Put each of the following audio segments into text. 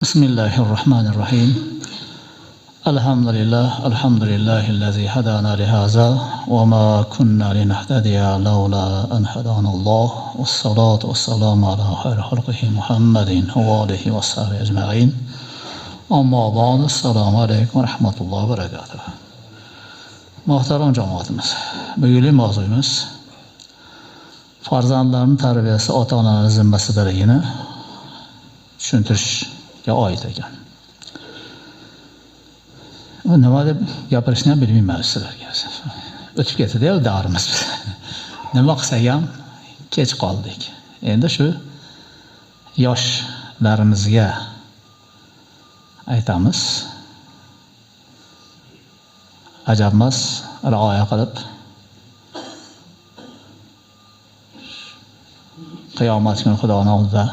بسم الله الرحمن الرحيم. الحمد لله الذي هدانا لهذا وما كنا لنهتدي لولا أن هدانا الله، والصلاة والسلام على خير خلقه محمد وآله وصحبه أجمعين. أما بعد، السلام عليكم ورحمة الله وبركاته. Muhtaram cemaatimiz, bugungi mavzuyimiz farzandlarning tarbiyasi ota-onalar zimmasidaligini tushuntirishga oid ekan. Nima deb gapirishni ham bilmayman sizlarga. O'tib ketdi-da davrimiz. Nima qilsak ham kech qoldik. Endi shu yoshlarimizga aytamiz. Ajabmas, rioya qilib qiyomat kuni Xudoning oldida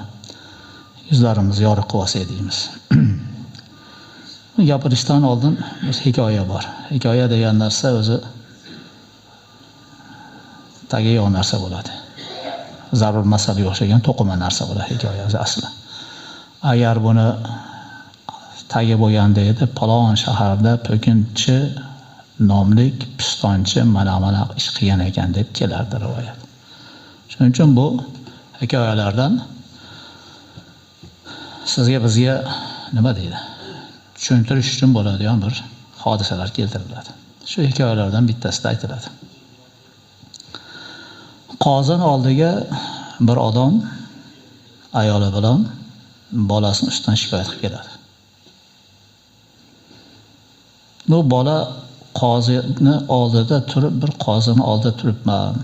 yuzlarimizni yorug' qilib olsak deymiz. Gapirishdan oldin bir hikoya bor. Hikoya degan narsa o'zi tagi yo'q narsa bo'ladi. Zarur masalaga o'xshagan to'qima narsa bo'ladi hikoya o'zi asli. Agar buni tagi bo'lganda edi, palon shaharda po'kinchi nomlik pistonchi mana ish qilgan ekan deb kelardi rivoyat. Shuning uchun bu hikoyalardan sizga bizga nima deydi? Tushuntirish uchun bo'ladigan bir hodisalar keltiriladi. Shu hikoyalardan bittasida aytiladi. Qozini oldiga bir odam ayoli bilan bolasini ustidan shikoyat qilib keladi. Bu bola qozini oldida turib, bir qozini oldida turibman,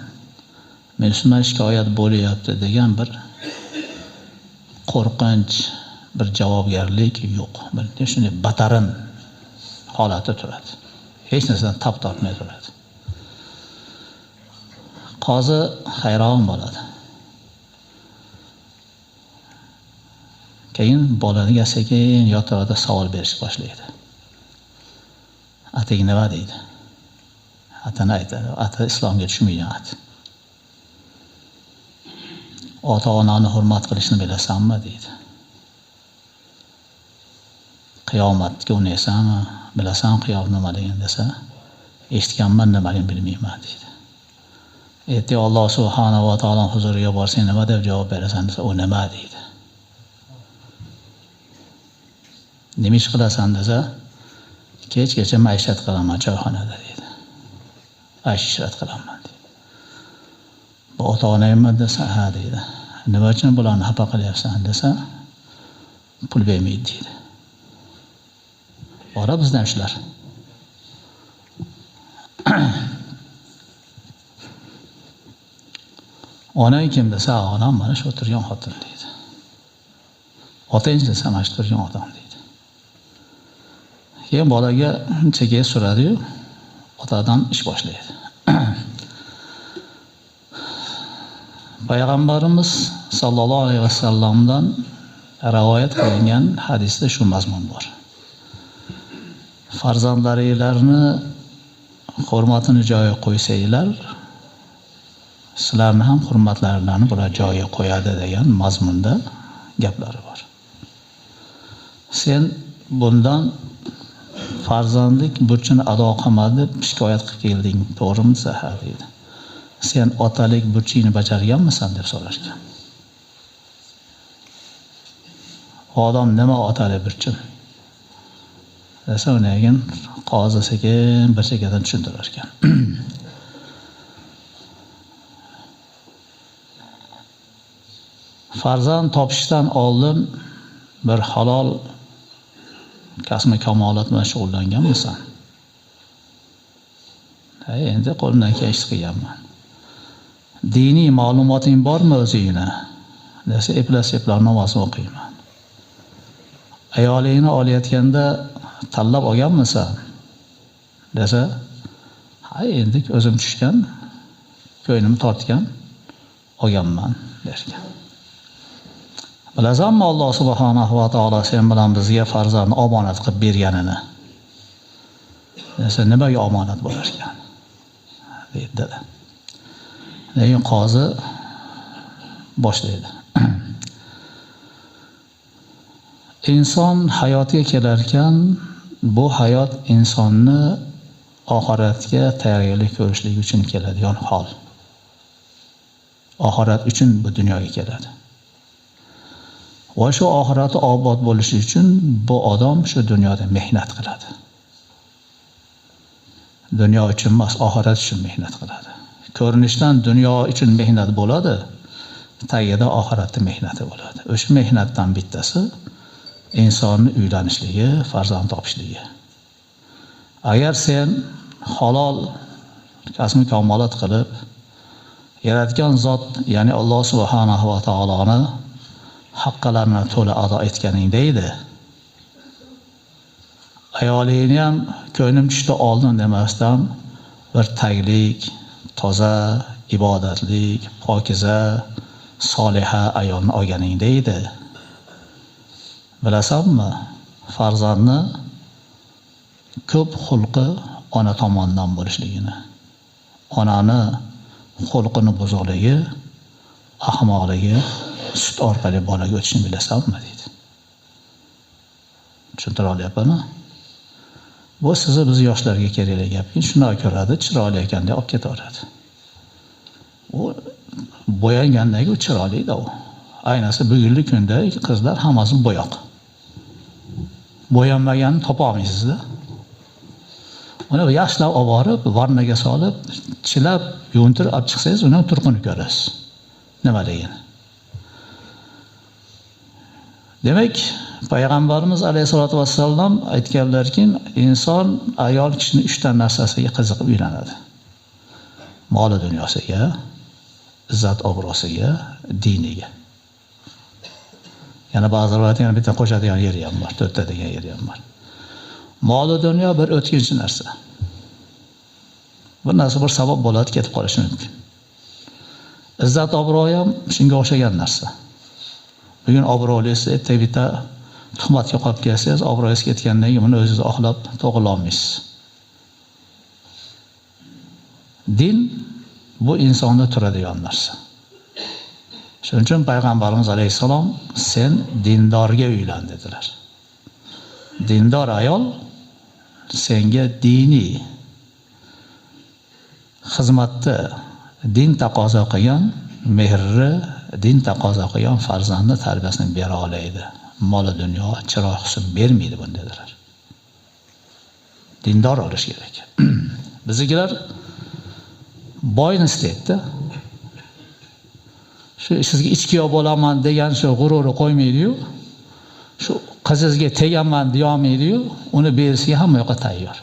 men shundan shikoyat bo'lyapti degan bir qo'rqinch, bir javobgarlik yo'q. Bir shunday batarin holati turadi. Hech narsadan tap tortmay turadi. Qozi hayron bo'ladi. Keyin bolaniga sekin yo'talada savol berishni boshlaydi. Ating nima deydi? Atani aytadi. Ati islomga tushmagan at. Ota-onani hurmat qilishni bilasanmi deydi. Qiyomatga unaysanmi? Bilasan qiyomat nimaligini desa, eshitganman, nimaligini bilmayman deydi. Ertaga Alloh subhanahu va taolo huzuriga borsang nima deb javob berasan desa, u nima deydi. Nima ish qilasan desa, kechgacha maishat qilaman choyxonada deydi. Ishrat qilaman deydi. Bu ota-onangmi desa, ha deydi. Nima uchun bularni xafa qilyapsan desa, pul bermaydi deydi. Bora bizdan shular. Onang kim desa, onam mana shu o'tirgan xotin deydi. Otangiz desa, mana shu turgan odam deydi. Keyin bolaga unchaga so'radi-yu, otadan ish boshlaydi. Payg'ambarimiz sallallohu alayhi vasallamdan rivoyat qilingan hadisda shu mazmun bor. Farzandlaringlarni hurmatini joyiga qo'ysanglar, sizlarni ham hurmatlaringlarni bular joyiga qo'yadi degan mazmunda gaplari bor. Sen bundan farzandlik burchini ado qilmadi deb shikoyat qilib kelding, to'g'rimi? Ha deydi. Sen otalik burchingni bajarganmisan deb so'rashgan. Odam nima otalik burchim? Desa, undan keyin qozi sekin bir chekkadan tushuntirar ekan. Farzand topishdan oldin bir halol kasb-i kamolat bilan shug'ullanganmisan? Endi qo'limdan kelishini qilganman. Diniy ma'lumoting bormi o'zingni? Desa, eplab namoz o'qiyman. Ayolingni olayotganda tanlab olganmisan? Desa, ha endi o'zim tushgan, ko'nglim tortgan olganman derkan. Bilasanmi Alloh subhanahu va taolo sen bilan bizga farzandni omonat qilib berganini? Desa, nimaga omonat bo'lar ekan? Deydi. Lekin qozi boshlaydi. inson hayotiga kelar ekan, bu hayot insonni oxiratga tayyorgarlik ko'rishlik uchun keladigan hol. Oxirat uchun bu dunyoga keladi. Va shu oxirati obod bo'lishi uchun bu odam shu dunyoda mehnat qiladi. Dunyo uchun emas, oxirat uchun mehnat qiladi. Ko'rinishdan dunyo uchun mehnat bo'ladi, tagida oxiratning mehnati bo'ladi. O'sha mehnatdan bittasi insonning uylanishligi, farzand topishligi. Agar sen halol kasb kamolat qilib yaratgan zot, ya'ni Alloh subhanahu va taoloni haqqalarini to'la ado etganingda edi, ayolingni ham ko'nglim tushdi oldin demasdan bir taglik, toza, ibodatlik, pokiza, soliha ayolni olganingda edi. Bilasanmi, farzandni ko'p xulqi ona tomonidan bo'lishligini, onani xulqini buzuqligi, ahmoqligi sut orqali bolaga o'tishini bilasanmi deydi. Tushuntira olyapmanmi? Bu sizni biz yoshlarga kerakli gapki, shunday ko'radi, chiroyli ekan deb olib ketaveradi. U bo'yangandan keyin chiroyli-da u. Ayniqsa bugungi kunda qizlar hammasi bo'yoq. Bo'yanmaganini topa olmaysizda. Uni yaxshilab olib borib, varnaga solib, chilab, yuvintirib olib chiqsangiz, uni turqini ko'rasiz. Nimaligini. Demak, payg'ambarimiz alayhisolatu vassallam aytganlarki, inson ayol kishining 3 ta narsasiga qiziqib uylanadi. Moli dunyosiga, izzat obro'siga, diniga. Yana ba'zi rivoyatlarda bitta qo'shadigan yeri ham bor, 4 ta degan yeri ham bor. Moli dunyo bir o'tkinchi narsa. Bir narsa bir sabab bo'ladi, ketib qolishi mumkin. Izzat obro' ham shunga o'xshagan narsa. Bugun obro'lisi bitta tuhmatga qolib kelsangiz, obro'yingiz ketgandan keyin uni o'zingiz oqlab to'g'ila olmaysiz. Din bu insonda turadigan narsa. Shuning uchun payg'ambarimiz alayhisalom sen dindorga uylan dedilar. Dindor ayol senga diniy xizmatda din taqozo qilgan mehrni, din taqozo qilgan farzandni tarbiyasini bera oladi. Mol dunyo chiroq husn bermaydi buni dedilar. Dindor bo'lish kerak. Biznikilar boyni istaydi. Shu sizga ichkiyo bo'laman degan shu g'ururi qo'ymaydi-yu, shu qizingizga tegaman deya olmaydi-yu, uni berishga hamma yoqqa tayyor.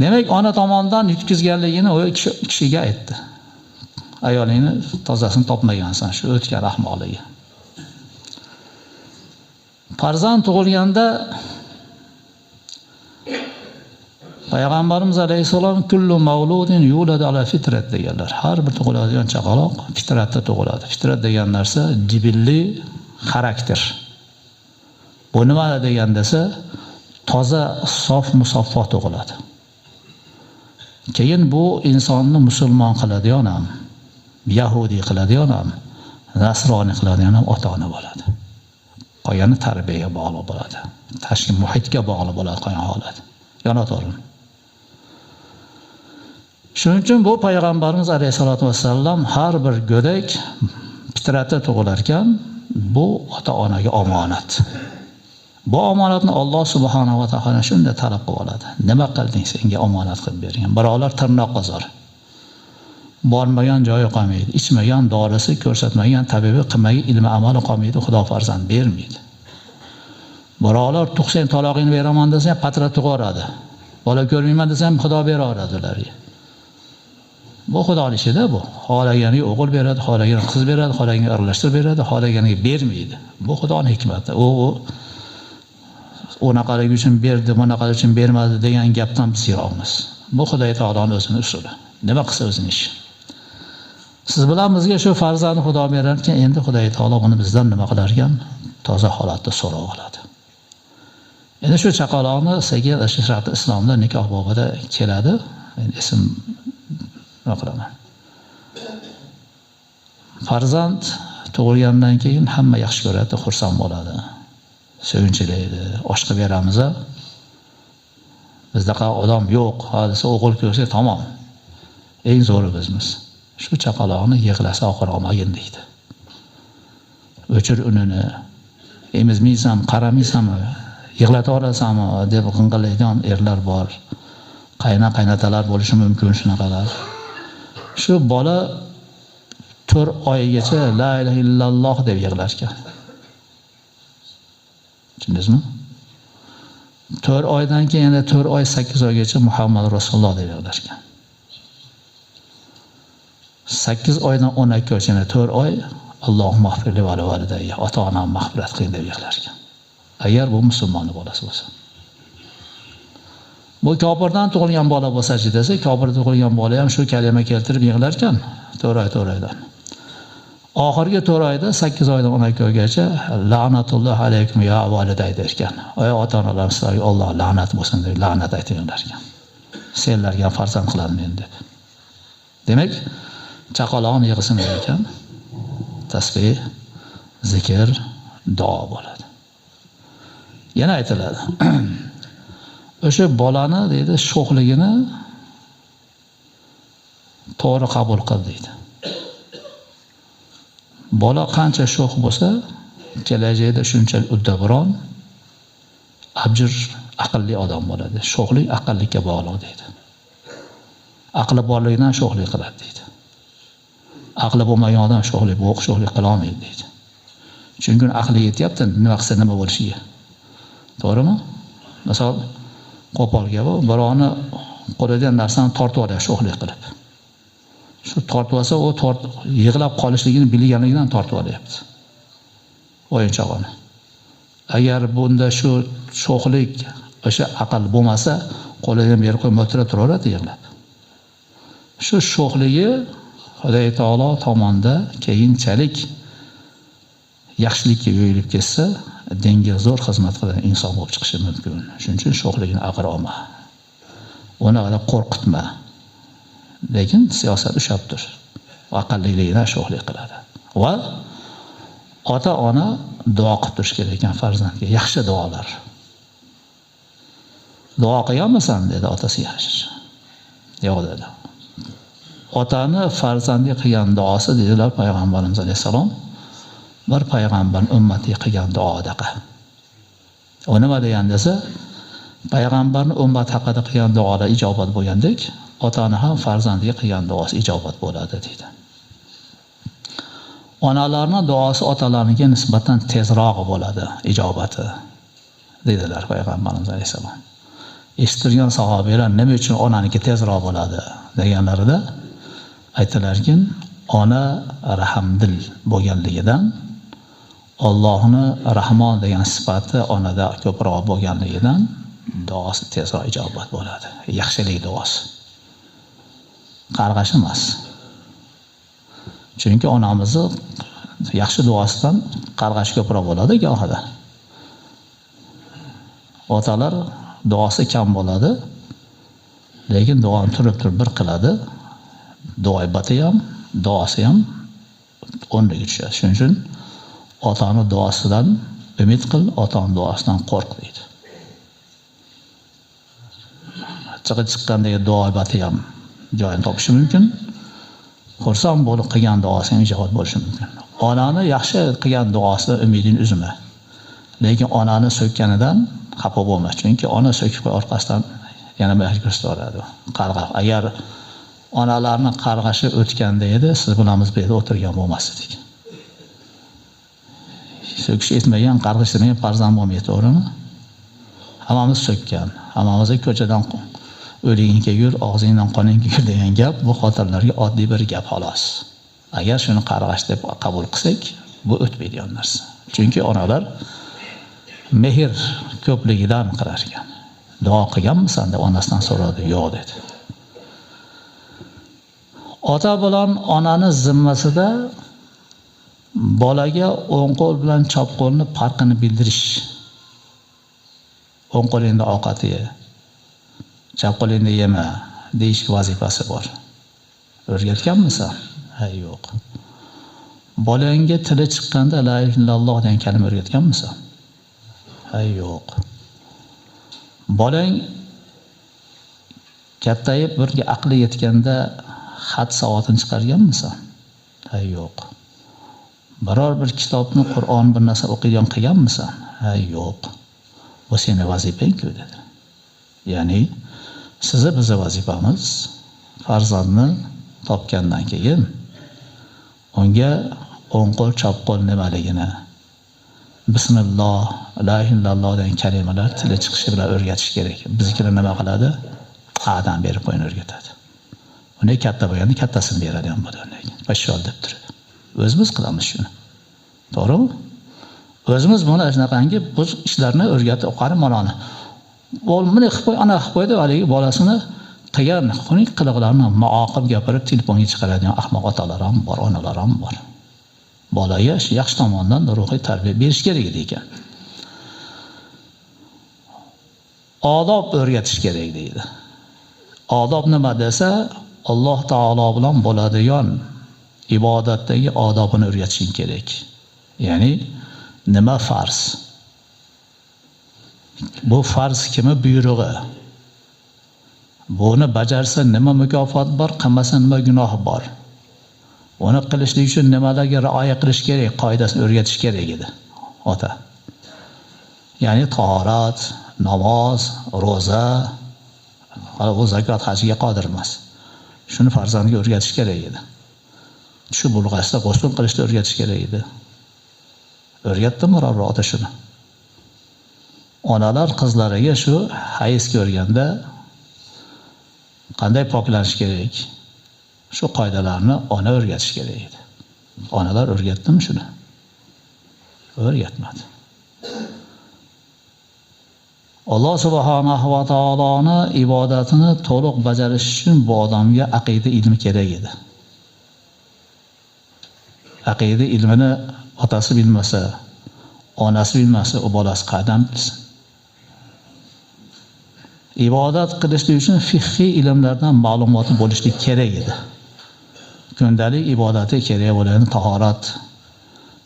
Demak, ona tomonidan yutkizganligini o kishiga aytdi. Ayolingni tozasini topmagansan, shu o'tgan ahmoqligi. Farzand tug'ilganda payg'ambarimiz alayhisalom kullu mavludin yuladu ala fitrat deganlar. Har bir tug'iladigan chaqaloq fitratda tug'iladi. Fitrat degan narsa jibilli xarakter. Bu nima degan desa, toza, sof, musaffo tug'iladi. Keyin bu insonni musulmon qiladigan ham, yahudi qiladigan ham, nasroniy qiladigan ham ota-ona bo'ladi. Qolgani tarbiyaga bog'liq bo'ladi. Tashqi muhitga bog'liq bo'ladi qolgan holat. Yonaveradi. Shuning uchun bu payg'ambarimiz alayhisolatu vassallam har bir go'dak fitratda tug'ilar ekan, bu ota-onaga omonat. Bu omonatni Alloh subhanahu va taolo shunday talab qilib oladi. Nima qilding senga omonat qilib bergan? Birovlar tirnoq qazor. Bormagan joyi qolmaydi, ichmagan dorisi, ko'rsatmagan tabibi, qilmagan ilmi amali qolmaydi, Xudo farzand bermaydi. Birovlar tug'sang taloqini beraman desa, patra tug'oradi. Bola ko'rmayman desa ham Xudo beraveradi ularga. Bu Xudoning ishida bu. Xohlaganiga o'g'il beradi, xohlaganiga qiz beradi, xohlaganiga aralashtirib beradi, xohlaganiga bermaydi. Bu Xudoning hikmati. Unaqalik uchun berdi, bunaqalik uchun bermadi degan gapdan biz yiroqmiz. Bu Xudo taoloning o'zining usuli. Nima qilsa o'zining ishi. Siz bilan bizga shu farzandni Xudo berar ekan, endi Xudo taolo uni bizdan nima qilar ekan? Toza holatda so'roq oladi. Endi shu chaqaloqni sekin shariat islomda nikoh bobida keladi. Men ism nima qilaman? Farzand tug'ilgandan keyin hamma yaxshi ko'radi, xursand bo'ladi, sevinchlaydi, osh qilib beramiz. Bizdaqa odam yo'q, hadisa o'g'il ko'rsa tamom. Eng zo'ri bizmiz. Shu chaqaloqni yig'lasa oxir olmagin deydi. O'chir unini, emizmaysan, qaramaysanmi, yig'lata olasanmi deb g'ing'illaydigan erlar bor. Qaynatalar bo'lishi mumkin shunaqalar. Shu bola 4 oygacha la ilaha illalloh deb yig'lar ekan. Tushundingizmi? 4 oydan keyin yana 4 oy 8 oygacha Muhammad Rasululloh deb yig'lar ekan. 8 oydan 12 oygacha yana 4 oy Alloh mag'firli va validayya, ota-onam mag'firat qiling deb yig'lar ekan. Agar bu musulmonning bolasi bo'lsa. Bu kofirdan tug'ilgan bola bo'lsa-chi desa, kofirdan tug'ilgan bola ham shu kalima keltirib yig'lar ekan 4 oydan. Oxirgi 4 oyda 8 oydan 12 oygacha la'natulloh alaykum ya validay derkan. Ey ota-onalar, sizlarga Alloh la'nat bo'lsin deb la'nat aytinglar ekan. Senlarga farzand qilaman deb. Demak, chaqaloqni yig'sin ekan. Tasbih, zikr, duo bo'ladi. Yana aytiladi. O'sha bolani deydi, sho'xligini to'g'ri qabul qil deydi. Bola qancha sho'x bo'lsa, kelajakda shunchalik uddaburon, abjir, aqlli odam bo'ladi. Sho'xlik aqllikka bog'liq deydi. Aqli borligidan sho'xlik qiladi deydi. Aqli bo'lmagan odam sho'xlik qila olmaydi deydi. Chunki aqli yetyapti, nima qilsa nima bo'lishiga. To'g'rimi? Masalan, qo'pol gap, birovni qo'lidan narsani tortib oladi sho'xlik qilib. Shu tortib olsa, u yig'lab qolishligini bilganligidan tortib olyapti. O'yinchoqni. Agar bunda shu sho'xlik, o'sha aql bo'lmasa, qo'lidan berib qo'yib o'tirib turaveradi yig'lab. Shu sho'xligi Xudo taolo tomonidan keyinchalik yaxshilikka yo'yilib ketsa, dinga zo'r xizmat qilgan inson bo'lib chiqishi mumkin. Shuning uchun sho'xligini aql olma. Uni qo'rqitma. Lekin siyosat ushabdir. Aqllilikdan sho'xlik qiladi. Va ota-ona duo qilib turish kerak ekan farzandga, yaxshi duolar. Duo qilganmisan dedi otasi yaxshi. Yo'q dedi. Otani farzandiga qilgan duosi dedilar payg'ambarimiz alayhisalom, bir payg'ambar ummatiga qilgan duodaqa. O nima degan desa, payg'ambarning ummat haqida qilgan duolar ijobat bo'lgandek, otani ham farzandiga qilgan duosi ijobat bo'ladi dedi. Onalarning duosi otalarnikiga nisbatan tezroq bo'ladi ijobati dedilar payg'ambarimiz alayhisalom. Eshittirgan sahobalar nima uchun onaniki tezroq bo'ladi deganlarida aytilarki, ona rahmdil bo'lganligidan, Allohning Rahmon degan sifati onada ko'proq bo'lganligidan duosi tezroq ijobat bo'ladi. Yaxshilik duosi. Qarg'ash emas. Chunki onamizni yaxshi duosidan qarg'ash ko'proq bo'ladi gohida. Otalar duosi kam bo'ladi, lekin duoni turib bir qiladi. Duoibati ham, duosi ham o'rniga tushadi. Shuning uchun otani duosidan umid qil, otani duosidan qo'rq deydi. Chiqib chiqqandagi duoibati ham joyini topishi mumkin. Xursand bo'lib qilgan duosi ham ijobat bo'lishi mumkin. Onani yaxshi qilgan duosidan umidini uzma. Lekin onani so'kkanidan xafa bo'lma. Chunki ona so'kib orqasidan yana bir ko'rsatadi. Qarg'ab. Agar onalarni qarg'ashi o'tganda edi, siz bilan biz bu yerda o'tirgan bo'lmasdik. So'kish etmagan, qarg'ishtirmagan farzand bo'lmaydi, to'g'rimi? Hammamiz so'kkan, hammamizga ko'chadan o'ligingga yur, og'zingdan qoningga yur degan gap bu xotirlarga oddiy bir gap xolos. Agar shuni qarg'ash deb qabul qilsak, bu o'tmaydigan narsa. Chunki onalar mehr ko'pligidan qilar ekan. Duo qilganmisan deb onasidan so'radi, yo'q dedi. Ota bilan onani zimmasida bolaga o'ng qo'l bilan chap qo'lni farqini bildirish. O'ng qo'lingda ovqat ye, chap qo'lingda yema deyish vazifasi bor. O'rgatganmisan? Ha, yo'q. Bolangga tili chiqqanda la ilaha illalloh degan kalima o'rgatganmisan? Yo'q. Bolang kattayib birga aqli yetganda xat savoatini chiqarganmisan? Yo'q. Biror bir kitobni, Qur'on bir narsa o'qigan qilganmisan? Yo'q. Bu sening vazifang-ku dedi. Ya'ni sizni bizning vazifamiz farzandni topgandan keyin unga o'ng qo'l, chap qo'l nimaligini, bismillah, la ilaha illalloh degan kalimalar tili chiqishi bilan o'rgatish kerak. Biznikilar nima qiladi? A'dan berib qo'yini o'rgatadi. Uni katta bo'lganda kattasini beradi ham bo'ladi. Pashshol deb turadi. O'zimiz qilamiz shuni. To'g'rimi? O'zimiz buni shunaqangi bu ishlarni o'rgatib qari molani. Buni qilib qo'y, ana qilib qo'y deb haligi bolasini qilgan xunuk qiliqlarni muoqib gapirib telefonga chiqaradigan ahmoq otalar ham bor, onalar ham bor. Bolaga yaxshi tomondan ruhiy tarbiya berish kerak ekan. Odob o'rgatish kerak deydi. Odob nima desa, Alloh taolo bilan bo'ladigan ibodatdagi odobini o'rgatishing kerak. Ya'ni nima farz? Bu farz kimi buyrug'i? Buni bajarsa nima mukofot bor, qilmasa nima gunoh bor? Uni qilishlik uchun nimalarga rioya qilish kerak, qoidasini o'rgatish kerak edi ota. Ya'ni tahorat, namoz, roza, va zakot, hajga qodir emas. Shuni farzandga o'rgatish kerak edi. Shu bulg'asida g'usl qilishni o'rgatish kerak edi. O'rgatdimi biror ota shuni? Onalar qizlariga shu hayz ko'rganda qanday poklanish kerak? Shu qoidalarni ona o'rgatish kerak edi. Onalar o'rgatdimi shuni? O'rgatmadi. Alloh subhanahu va taoloni ibodatini to'liq bajarish uchun bu odamga aqida ilmi kerak edi. Aqida ilmini otasi bilmasa, onasi bilmasa, u bolasi qayerdan bilsin? Ibodat qilishlik uchun fiqhiy ilmlardan ma'lumoti bo'lishlik kerak edi. Kundalik ibodati kerak bo'lgan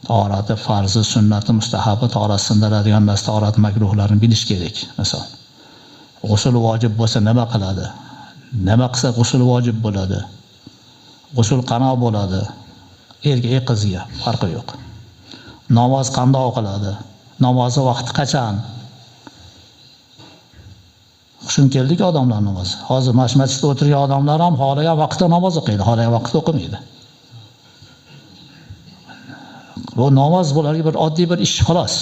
tahorati farzi, sunnati, mustahabi, tahorat sindiradigan emas, tahorat makruhlarini bilish kerak. Misol, g'usl vojib bo'lsa nima qiladi? Nima qilsa g'usl vojib bo'ladi? G'usl qanday bo'ladi? Erkak qizga farqi yo'q. Namoz qanday o'qiladi? Namozni vaqti qachon? Hushim keldiki odamlar namoz. Hozir masjidda o'tirgan odamlar ham xohlagan vaqtda namoz o'qiydi, xohlagan vaqtda o'qimaydi. Bu namoz bo'larga bir oddiy bir ish xolos.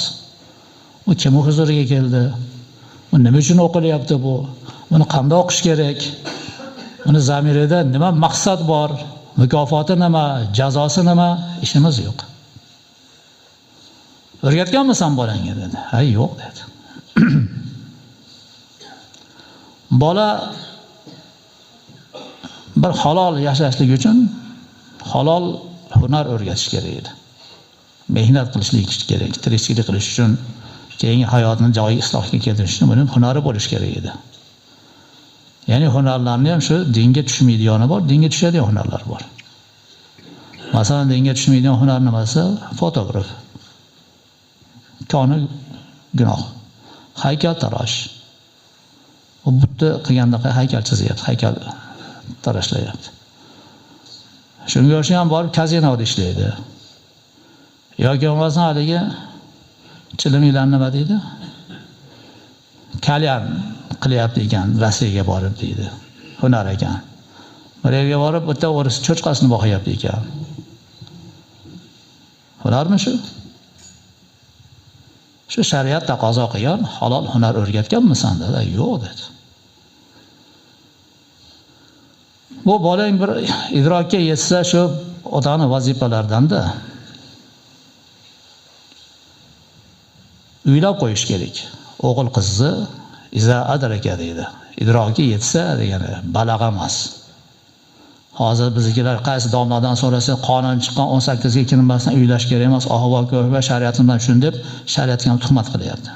U kim huzuriga keldi? Bu nima uchun o'qilyapti bu? Buni qanday o'qish kerak? Buni zamirida nima maqsad bor? Mukofoti nima? Jazosi nima? Ishimiz yo'q. O'rgatganmisan bolangga dedi. Yo'q dedi. Bola bir halol yashashlik uchun halol hunar o'rgatish kerak edi. Mehnat qilishlik kerak, tirikchilik qilish uchun, keyingi hayotini joyi islohga keltirish uchun buni hunari bo'lish kerak edi. Ya'ni hunarlarni ham shu dinga tushmaydigani bor, dinga tushadigan hunarlar bor. Masalan, dinga tushmaydigan hunar nimasi? Fotograf. Koni gunoh. Haykaltarosh. U bitta qilgandaqa haykal chizyapti, haykal tarashlayapti. Shunga o'xshagan borib kazinoda ishlaydi. Yoki bo'lmasa haligi chilimlar nima deydi? Kalyan qilyapti ekan, Rossiyaga borib deydi. Hunar ekan. Bir yerga borib bitta o'ris cho'chqasini boqyapti ekan. Hunarmi shu? Shu shariat taqozo qilgan halol hunar o'rgatganmisan dedi. Yo'q dedi. Bu bolang bir idrokka yetsa shu otani vazifalaridan-da. Uylab qo'yish kerak. O'g'il qizni iza adraka deydi. Idrokka yetsa degani balag'a emas. Hozir biznikilar qaysi domladan so'rasa qonun chiqqan 18 ga kirmasdan uylash kerak emas, ahvol ko'p va shariat bilan shuni deb shariatga ham tuhmat qilyapti.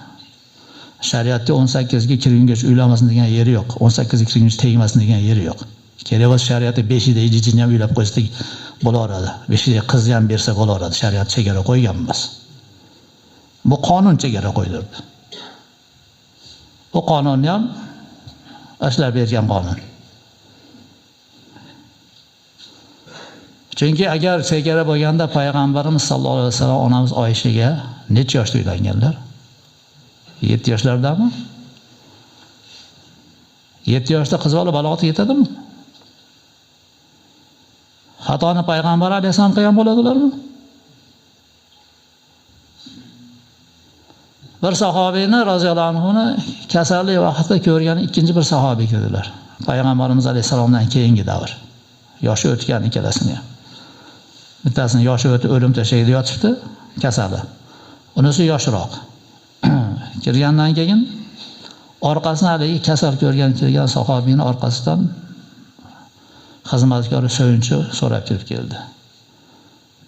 Shariatda 18 ga kirguncha uylanmasin degan yeri yo'q. 18 ga kirguncha tegmasin degan yeri yo'q. Kerak bo'lsa shariatda 5 yilda jijini ham uylab qo'ysak bo'laveradi. Beshiga qizni ham bersa bo'laveradi. Shariat chegara qo'ygan emas. Bu qonun chegara qo'ydirdi. Bu qonunni ham ashlab bergan qonun. Chunki agar chegara bo'lganda payg'ambarimiz sollallohu alayhi vasallam onamiz Oyshaga necha yoshda uylanganlar? 7 yoshlardami? 7 yoshda qiz bola balog'atga yetadimi? Xatoni payg'ambar alayhisalom qilgan bo'ladilarmi? Bir sahobiyni roziyallohu anhuni kasallik vaqtida ko'rgan ikkinchi bir sahobiy keldilar. Payg'ambarimiz alayhisalomdan keyingi davr. Yoshi o'tgan ikkalasini ham. Bittasini yoshi o'tib o'lim to'shagida yotibdi, kasali. Unisi yoshroq. Kirgandan keyin orqasidan haligi kasal ko'rgan sahobiyning orqasidan xizmatkori so'yinchi so'rab kirib keldi.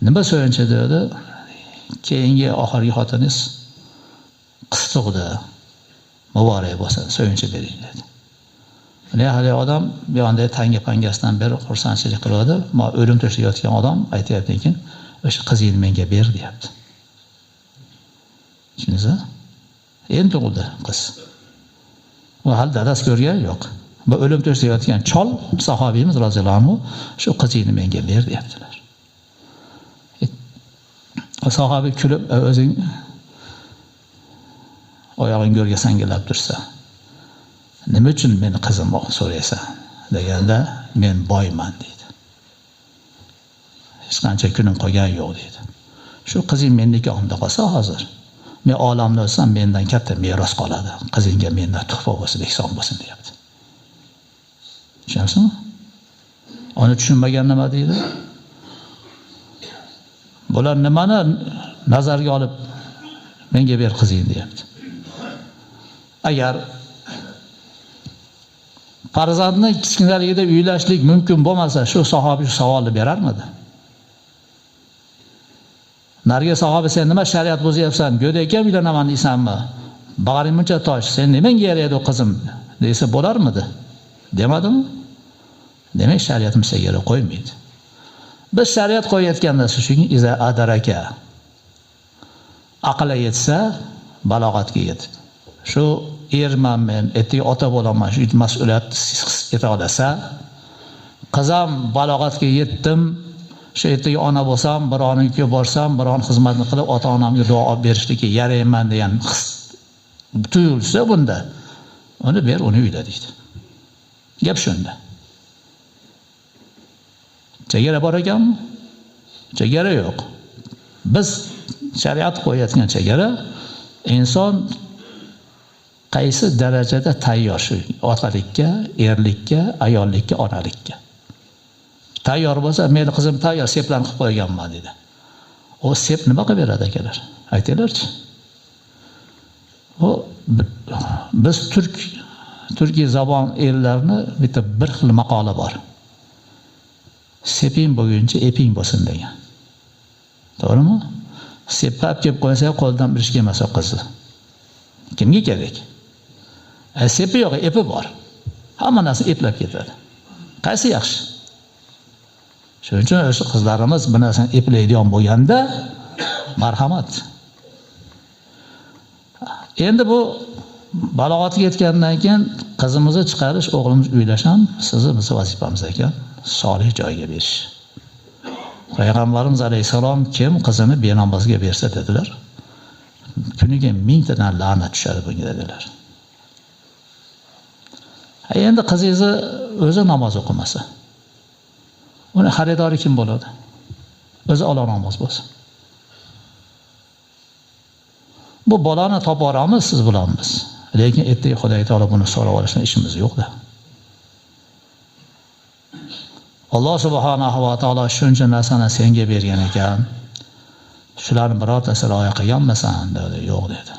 Nima so'yinchi dedi? Keyingi oxirgi xotiningiz qiz tug'di. Muborak bo'lsin, so'yinchi bering dedi. Mana hali odam bu yoqda tanga pangasidan beri xursandchilik qiladi. Men o'lim to'shida yotgan odam aytayaptiki, o'sha qizingni menga ber, deyapti. Tushundingizmi? Endi tug'ildi qiz. U hali dadasi ko'rgan yo'q. Bu o'lim to'shida yotgan chol sahobiyimiz roziyallohu anhu shu qizingni menga ber, deyaptilar. Sahobiy kulib, o'zing oyog'ing go'rga sangillab tursa, nima uchun meni qizimni so'raysan deganda, men boyman deydi. Hech qancha kunim qolgan yo'q deydi. Shu qizing men nikohimda qolsa hozir, men olamda o'lsam mendan katta meros qoladi. Qizingga mendan tuhfa bo'lsin, ehson bo'lsin deyapti. Tushunasizmi? Uni tushunmagan nima deydi? Bular nimani nazarga olib menga ber qizing deyapti. Agar farzandni kichkinaligida uylashlik mumkin bo'lmasa, shu sahobiy savolni berarmidi? Narga sahobiy, sen nima shariat buzyapsan? Go'dakka uylanaman deysanmi? Bag'ring muncha tosh, sen nimaga yaraydi qizim desa bo'larmidi? Demadimi? Demak, shariatimiz chegara qo'ymaydi. Biz shariat qo'yayotgan narsa shuki, iza adaraka. Aqlga yetsa, balog'atga yetib. Shu erman men, ertaga ota bo'laman, shu mas'uliyatni his eta olsa, qizim balog'atga yetdim, shu ertaga ona bo'lsam, birovnikiga borsam, biron xizmatni qilib ota-onamga duo olib berishlikka yarayman degan his tuyulsa bunda, uni ber, uni uyla deydi. Gap shunda. Chegara bor ekanmi? Chegara yo'q. Biz shariat qo'yayotgan chegara inson qaysi darajada tayyor shu otalikka, erlikka, ayollikka, onalikka. Tayyor bo'lsa, meni qizim tayyor, seplarni qilib qo'yganman dedi. O sep nima qilib beradi akalar? Aytinglarchi. O biz turkiy zabon ellarni bitta bir xil maqola bor. Seping bo'lguncha eping bo'lsin degan. To'g'rimi? Seplab kelib qo'ysa, qo'ldan bir ish kelmasa qizi. Kimga kerak? Sepi yo'q, epi bor. Hamma narsa eplab ketadi. Qaysi yaxshi? Shuning uchun o'sha qizlarimiz bu narsani eplaydigan bo'lganda marhamat. Endi bu balog'atga yetgandan keyin qizimizni chiqarish, o'g'limiz uylash ham bizning vazifamiz ekan, solih joyga berish. Payg'ambarimiz alayhisalom kim qizini benamozga bersa dedilar, kuniga 1000 tadan la'nat tushadi bunga dedilar. Endi qizingizni o'zi namoz o'qimasa, uni xaridori kim bo'ladi? O'zi Alloh namoz bo'lsin. Bu bolani topib olamiz, siz bilanmiz. Lekin ertaga Xudoy taolo buni so'rab olishdan ishimiz yo'q-da. Alloh subhanahu va taolo shuncha narsani senga bergan ekan, shularni birortasini rioya qilganmisan dedi. Yo'q dedi.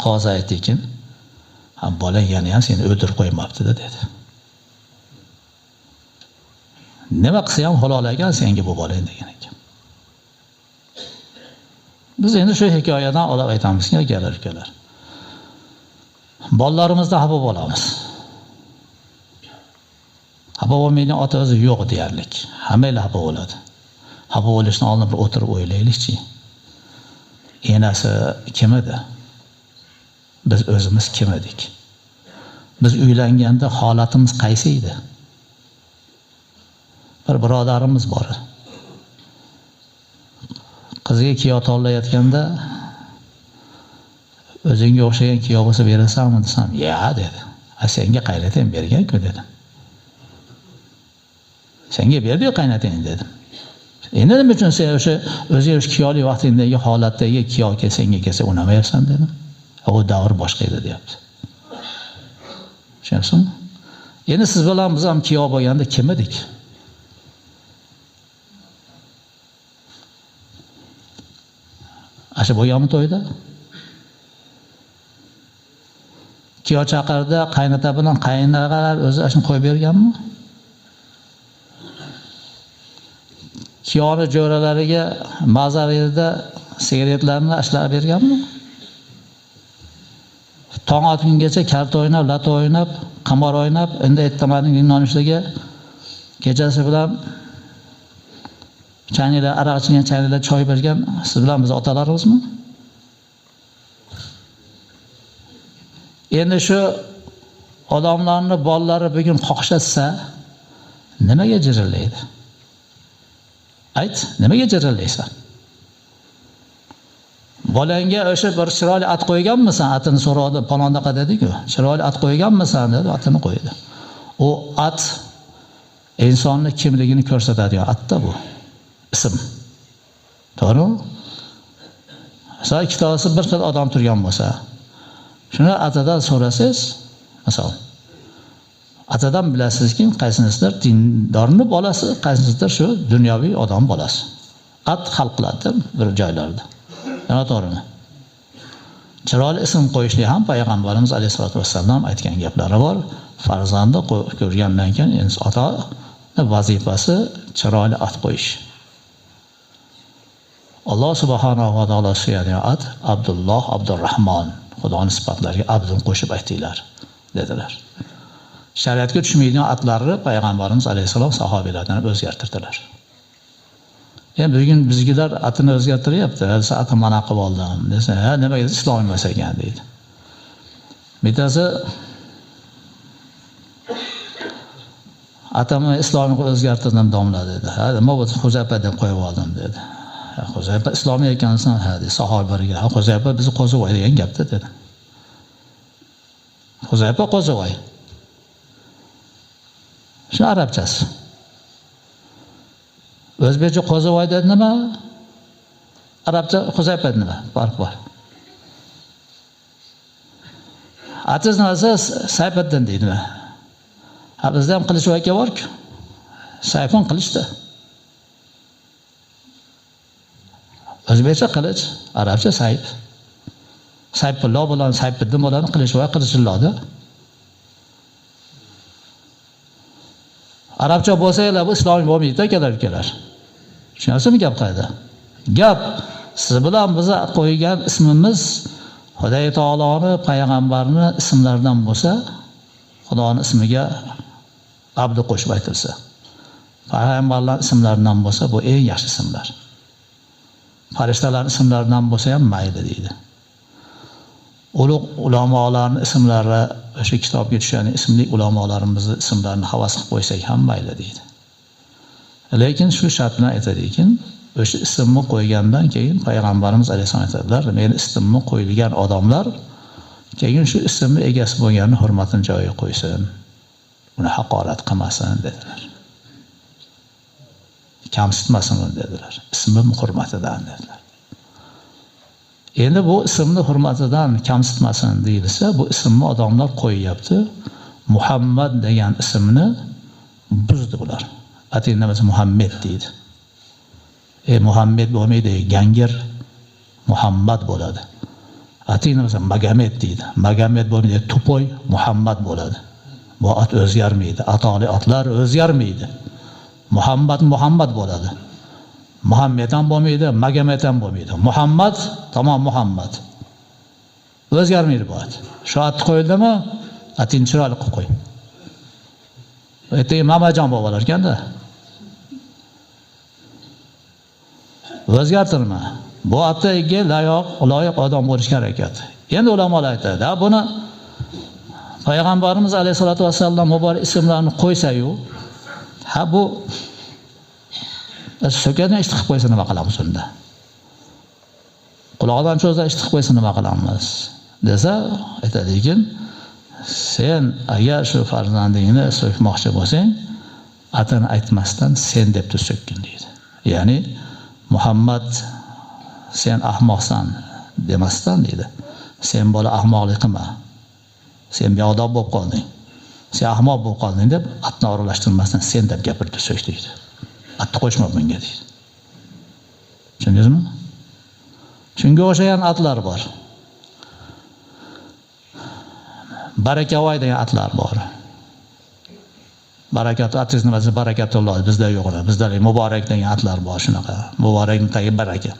Qozi aytdikin, bolang yana ham seni o'ldirib qo'ymabdi dedi. Nima qilsa ham halol ekan senga bu bolang degan ekan. Biz endi shu hikoyadan olib aytamizki, akalar. Bolalarimizni xafa bo'lamiz. Xafa bo'lmaydigan ota o'zi yo'q deyarlik. Hammalar xafa bo'ladi. Xafa bo'lishdan oldin bir o'tirib o'ylaylikchi. Enasi kim edi? Biz o'zimiz kim edik? Biz uylanganda holatimiz qaysi edi? Bir birodarimiz bor. Qiziga kiyov tanlayotganda o'zingga o'xshagan kiyov bo'lsa berasanmi desam, "Ya" dedi. "Senga qaynotang bergan-ku" dedim. "Senga berdi-yu qaynotang" dedim. "Endi nima uchun sen o'sha o'zing kiyovli vaqtingdagi holatdagi kiyov senga kelsa unamayapsan" dedim. "O davr boshqa edi" deyapti. Tushunyapsizmi? Endi siz bilan biz ham kiyov bo'lganda kim edik? Asha bo'lganmi to'yda? Kiyov chaqirdi, qaynota bilan qaynotalar o'zi ashuni qo'yib berganmi? Kiyovni jo'ralariga mazarida sigaretlarni ashlab berganmi? Tong otgungacha karta o'ynab, lat o'ynab, qamar o'ynab, endi ertamaning nonushtaga kechasi bilan chaynilar, aroq ichgan chaynilar choy bergan siz bilan biz otalarimizmi? Endi shu odamlarni bolalari bugun qoqshatsa nimaga jirillaydi? Ayt, nimaga jirillaysan? Bolangga o'sha bir chiroyli at qo'yganmisan? Atini so'radi, palondaqa dedi-ku. Chiroyli at qo'yganmisan dedi, atini qo'ydi. U at insonni kimligini ko'rsatadigan atda bu. Ism. To'g'rimi? Masalan, ikkitasi bir xil odam turgan bo'lsa, shuni atadan so'rasangiz, masalan, atadan bilasizki, qaysinisidir dindorning bolasi, qaysinisidir shu dunyoviy odam bolasi. At hal qiladi bir joylarda. Yana to'g'rimi? Chiroyli ism qo'yishni ham payg'ambarimiz alayhisolatu vassallam aytgan gaplari bor. Farzandni ko'rgandan keyin ota vazifasi chiroyli at qo'yish. Alloh subhanahu va taolo suyadigan at Abdulloh, Abdurrahmon. Xudoning sifatlariga abdun qo'shib aytinglar dedilar. Shariatga tushmaydigan atlarni payg'ambarimiz alayhisalom sahobalardan o'zgartirdilar. Endi bugun bizgilar atini o'zgartiryapti. "Sen atni mana qilib oldim" desa, "Ha, nimaga islom emas ekan" deydi. Bittasi atamni islomga o'zgartirdim domla dedi. "Ha, nima bo'ldi? Xo'jaypa deb qo'yib oldim" dedi. "Xo'jaypa islomiy ekansan" ha dedi. Sahobalarga, "Xo'jaypa bizni Qo'zivoy degan gapda" dedi. Xo'jaypa Qo'zivoy. Shu arabchasi. O'zbekcha Qo'zivoy dedi nima? Arabcha Xo'jaypa nima? Farq bor. Atingiz nimasi? Sayfiddin deydimi? Ha, bizda ham Qilichvoy aka bor-ku. Sayfin Qilichda. O'zbekcha Qilich, arabcha Sayf. Sayfulloh bilan Sayfiddin bilan Qilichvoy Qilichillohda. Arabcha bo'lsa-la bu islomiy bo'lmaydi akalar. Tushunasizmi gap qayda? Gap siz bilan biza qo'ygan ismimiz Xudo taoloni payg'ambarni ismlaridan bo'lsa, Xudoning ismiga abdu qo'shib aytilsa, payg'ambarlar ismlaridan bo'lsa bu eng yaxshi ismlar. Farishtalar ismlaridan bo'lsa ham mayli deydi. Ulug' ulamolarning ismlari o'sha kitobga tushgan ismli ulamolarimizni ismlarini havas qilib qo'ysak ham mayli deydi. Lekin shu shart bilan aytadiki, o'sha ismni qo'ygandan keyin payg'ambarimiz alayhisolom aytadilar, meni ismimni qo'yilgan odamlar keyin shu ismni egasi bo'lganini hurmatini joyiga qo'ysin. Uni haqorat qilmasin dedilar. Kamsitmasin dedilar. Ismim hurmatidan dedilar. Endi bu ismni hurmatidan kamsitmasin deyilsa, bu ismni odamlar qo'yyapti. Muhammad degan ismni buzdi ular. Atinimiz Muhammad deydi. Muhammad bo'lmaydi, Gangir Muhammad bo'ladi. Atinimiz Magomed deydi. Magomed bo'lmaydi, Tupoy Muhammad bo'ladi. Bu at o'zgarmaydi. Atoli otlar o'zgarmaydi. Muhammad bo'ladi. Muhammad ham bo'lmaydi, Magomed ham bo'lmaydi. Muhammad, tamom Muhammad. O'zgarmaydi bu at. Shu at qo'yildimi? Atin chiroyli qilib qo'y. Ertaga Mamajon bo'lib olar ekanda. O'zgartirma. Bu ataga loyiq odam bo'lishga harakat. Endi ulamolar aytadi, buni Payg'ambarimiz alayhisolatu vasallam muborak ismlarni qo'ysa-yu, bu so'kadigan ish qilib qo'ysa nima qilamiz unda? Quloqdan cho'zda ish qilib qo'ysa nima qilamiz? Desa, aytadikin, sen agar shu farzandingni so'kmoqchi bo'lsang, atini aytmasdan sen deb so'kkin deydi. Ya'ni Muhammad sen ahmoqsan demasdan deydi. Sen bola ahmoqlik qilma. Sen beodob bo'lib qolding. Sen ahmoq bo'lib qolding deb atni oralashtirmasdan sen deb gapirdi so'z deydi. Atni qo'shma bunga deydi. Tushundingizmi? Shunga o'xshagan atlar bor. Barakavoy degan atlar bor. Barakat atingiz nimasi barakatulloh bizda yo'q. Bizda muborak degan atlar bor shunaqa. Muborakning tagi baraka.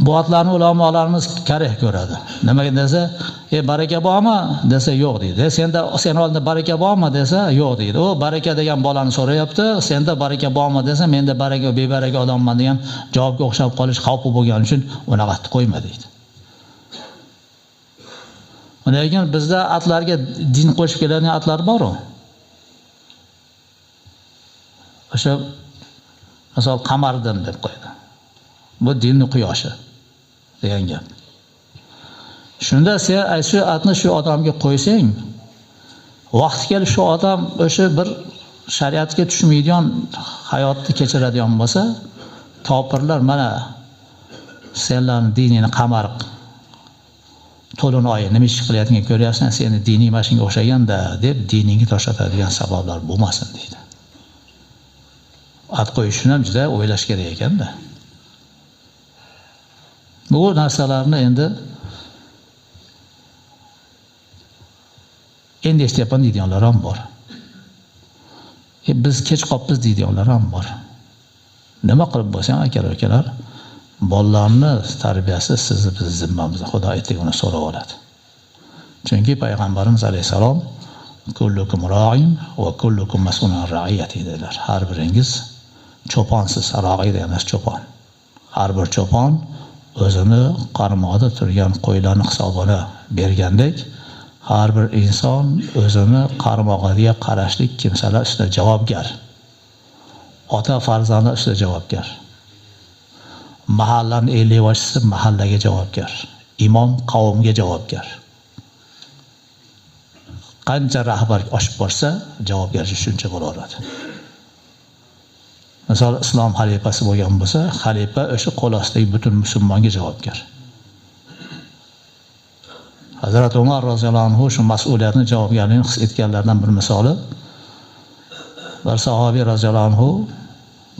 Bu atlarni ulamolarimiz karih ko'radi. Nimaga desa, baraka bormi? Desa yo'q deydi. Sen oldingda baraka bormi? Desa yo'q deydi. O baraka degan bolani so'rayapti. Senda baraka bormi desa, menda baraka bebaraka odamman degan javobga o'xshab qolish xavfi bo'lgani uchun unaqa qo'yma deydi. Lekin bizda atlarga din qo'shib keladigan atlar bor-ku. O'sha misol qamardim deb qo'ydi. Bu dinning quyoshi degan gap. Shunda sen shu atni shu odamga qo'ysang, vaqti kelib shu odam o'sha bir shariatga tushmaydigan hayotni kechiradigan bo'lsa, kofirlar mana senlarning diningni qamar to'lin oyi nima ish qilayotganini ko'ryapsan, seni diniy mashinga o'xshaganda deb diningni tashlatadigan sabablar bo'lmasin deydi. At qo'yishni ham juda o'ylash kerak ekanda. Bu narsalarni endi eshityapman deydiganlar ham bor. Biz kech qopmiz deydiganlar ham bor. Nima qilib bo'lsam aka-ukalar, bolalarni tarbiyasi sizni biz zimmamizda. Xudo aytdi uni so'rab oladi. Chunki payg'ambarimiz alayhisalom kullukum ra'in va kullukum mas'ulun an ra'iyati dedilar. Har biringiz cho'ponsiz, ra'iy deganiz cho'pon. Har bir cho'pon o'zini qarmoqda turgan qo'ylarning hisobini bergandek, har bir inson o'zini qarmog'iga qarashlik kimsalar ustida javobgar. Ota farzandlar ustida javobgar. Mahallaning elevachisi mahallaga javobgar. Imom qavmga javobgar. Qancha rahbar oshib borsa, javobgarlik shuncha bo'laveradi. Misol islom xalifasi bo'lgan bo'lsa, xalifa o'sha qo'l ostidagi butun musulmonga javobgar. Hazrat Umar roziyallohu anhu shu mas'uliyatni, javobgarlikni his etganlardan bir misoli, bir sahobiy roziyallohu anhu